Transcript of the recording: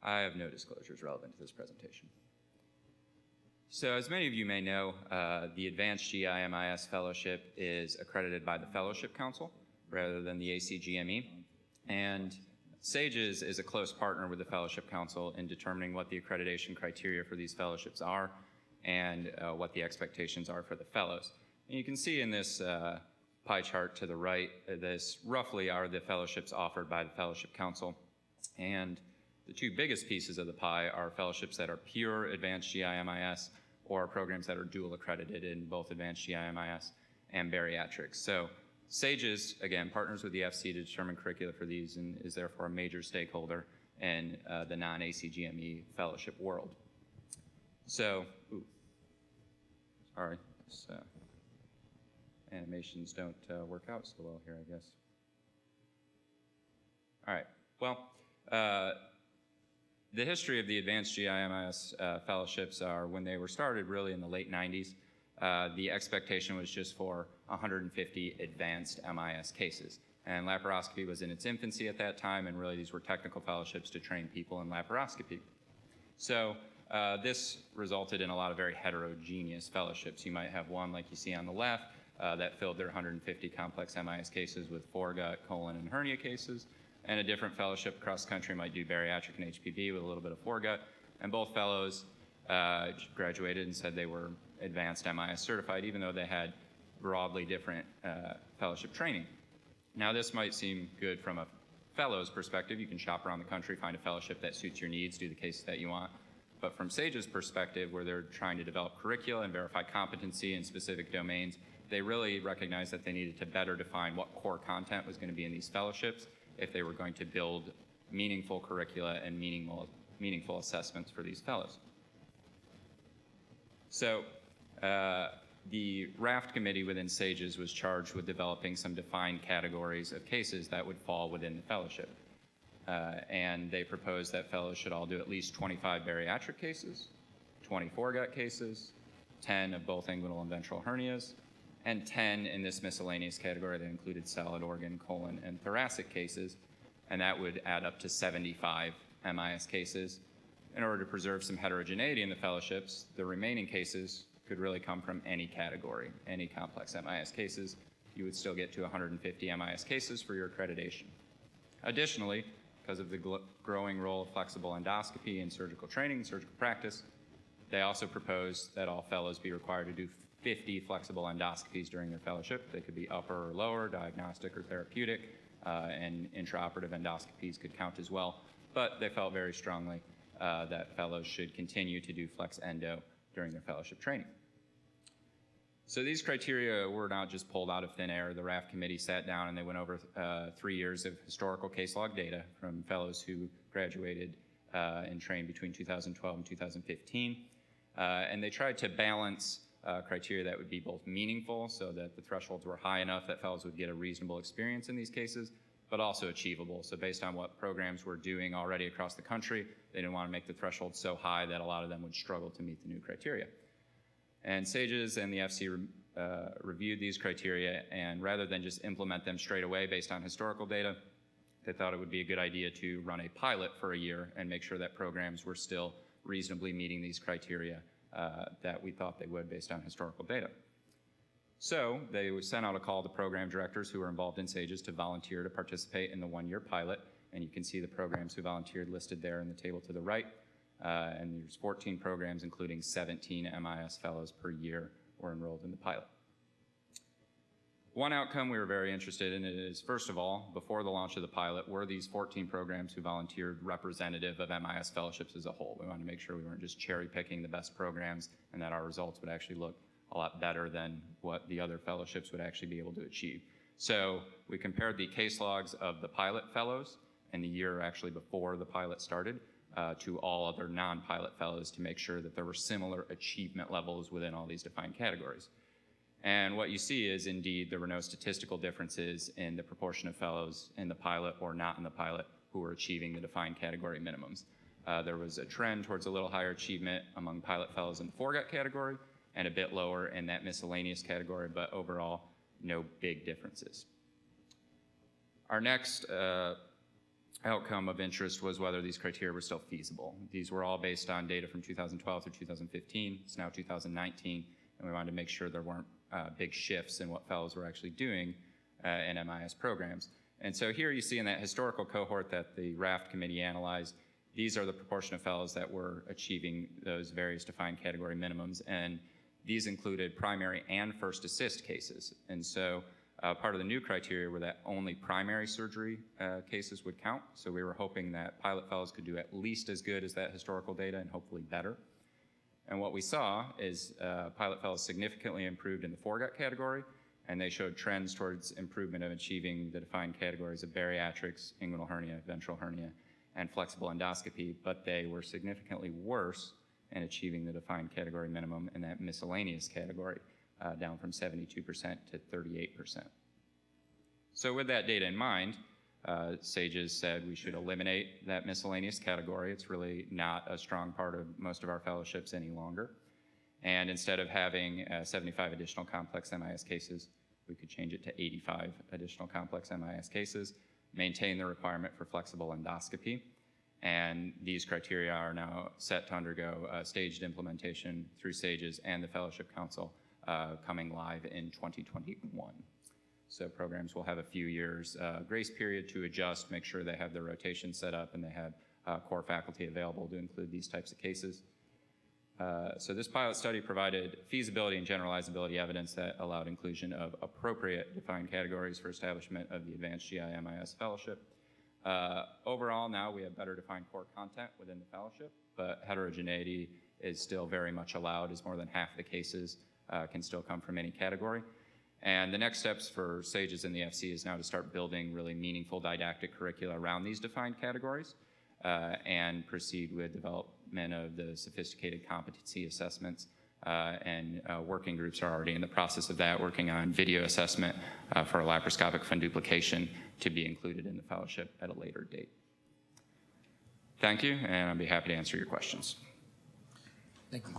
I have no disclosures relevant to this presentation. So as many of you may know, the Advanced GI-MIS Fellowship is accredited by the Fellowship Council rather than the ACGME. And SAGES is a close partner with the Fellowship Council in determining what the accreditation criteria for these fellowships are and what the expectations are for the fellows. And you can see in this pie chart to the right, this roughly are the fellowships offered by the Fellowship Council. And the two biggest pieces of the pie are fellowships that are pure Advanced GI-MIS or programs that are dual accredited in both Advanced GI-MIS and bariatrics. So SAGES, again, partners with the FC to determine curricula for these and is therefore a major stakeholder in the non-ACGME fellowship world. So, sorry, this, animations don't work out so well here, I guess. All right, well, the history of the Advanced GI-MIS fellowships are when they were started really in the late 90s. The expectation was just for 150 advanced MIS cases. And laparoscopy was in its infancy at that time, and really these were technical fellowships to train people in laparoscopy. So this resulted in a lot of very heterogeneous fellowships. You might have one like you see on the left that filled their 150 complex MIS cases with foregut, colon, and hernia cases. And a different fellowship across the country might do bariatric and HPB with a little bit of foregut. And both fellows graduated and said they were advanced MIS certified, even though they had broadly different fellowship training. Now, this might seem good from a fellow's perspective. You can shop around the country, find a fellowship that suits your needs, do the cases that you want. But from SAGE's perspective, where they're trying to develop curricula and verify competency in specific domains, they really recognized that they needed to better define what core content was going to be in these fellowships if they were going to build meaningful curricula and meaningful assessments for these fellows. So the RAFT committee within SAGES was charged with developing some defined categories of cases that would fall within the fellowship. And they proposed that fellows should all do at least 25 bariatric cases, 20 foregut cases, 10 of both inguinal and ventral hernias, and 10 in this miscellaneous category that included solid organ, colon, and thoracic cases, and that would add up to 75 MIS cases. In order to preserve some heterogeneity in the fellowships, the remaining cases could really come from any category, any complex MIS cases. You would still get to 150 MIS cases for your accreditation. Additionally, because of the growing role of flexible endoscopy in surgical training and surgical practice, they also proposed that all fellows be required to do 50 flexible endoscopies during their fellowship. They could be upper or lower, diagnostic or therapeutic, and intraoperative endoscopies could count as well. But they felt very strongly that fellows should continue to do flex endo during their fellowship training. So these criteria were not just pulled out of thin air. The RAFT committee sat down and they went over 3 years of historical case log data from fellows who graduated and trained between 2012 and 2015. And they tried to balance criteria that would be both meaningful so that the thresholds were high enough that fellows would get a reasonable experience in these cases, but also achievable. So based on what programs were doing already across the country, they didn't want to make the threshold so high that a lot of them would struggle to meet the new criteria. And SAGES and the FC reviewed these criteria, and rather than just implement them straight away based on historical data, they thought it would be a good idea to run a pilot for a year and make sure that programs were still reasonably meeting these criteria that we thought they would based on historical data. So they sent out a call to program directors who were involved in SAGES to volunteer to participate in the one-year pilot, and you can see the programs who volunteered listed there in the table to the right. And there's 14 programs, including 17 MIS fellows per year, were enrolled in the pilot. One outcome we were very interested in is, first of all, before the launch of the pilot, were these 14 programs who volunteered representative of MIS fellowships as a whole? We wanted to make sure we weren't just cherry picking the best programs and that our results would actually look a lot better than what the other fellowships would actually be able to achieve. So we compared the case logs of the pilot fellows in the year actually before the pilot started to all other non-pilot fellows to make sure that there were similar achievement levels within all these defined categories. And what you see is, indeed, there were no statistical differences in the proportion of fellows in the pilot or not in the pilot who were achieving the defined category minimums. There was a trend towards a little higher achievement among pilot fellows in the foregut category and a bit lower in that miscellaneous category, but overall, no big differences. Our next outcome of interest was whether these criteria were still feasible. These were all based on data from 2012 through 2015. It's now 2019, and we wanted to make sure there weren't big shifts in what fellows were actually doing in MIS programs. And so here you see in that historical cohort that the RAFT committee analyzed, these are the proportion of fellows that were achieving those various defined category minimums, and these included primary and first assist cases. And so part of the new criteria were that only primary surgery cases would count. So we were hoping that pilot fellows could do at least as good as that historical data and hopefully better. And what we saw is pilot fellows significantly improved in the foregut category, and they showed trends towards improvement of achieving the defined categories of bariatrics, inguinal hernia, ventral hernia, and flexible endoscopy, but they were significantly worse in achieving the defined category minimum in that miscellaneous category, down from 72% to 38%. So with that data in mind, SAGES said we should eliminate that miscellaneous category. It's really not a strong part of most of our fellowships any longer. And instead of having 75 additional complex MIS cases, we could change it to 85 additional complex MIS cases, maintain the requirement for flexible endoscopy, and these criteria are now set to undergo staged implementation through SAGES and the Fellowship Council coming live in 2021. So programs will have a few years grace period to adjust, make sure they have their rotation set up and they have core faculty available to include these types of cases. So this pilot study provided feasibility and generalizability evidence that allowed inclusion of appropriate defined categories for establishment of the Advanced GI MIS Fellowship. Overall, now we have better defined core content within the fellowship, but heterogeneity is still very much allowed, as more than half the cases can still come from any category. And the next steps for SAGES and the FC is now to start building really meaningful didactic curricula around these defined categories and proceed with development of the sophisticated competency assessments. And working groups are already in the process of that, working on video assessment for a laparoscopic funduplication to be included in the fellowship at a later date. Thank you, and I'll be happy to answer your questions. Thank you.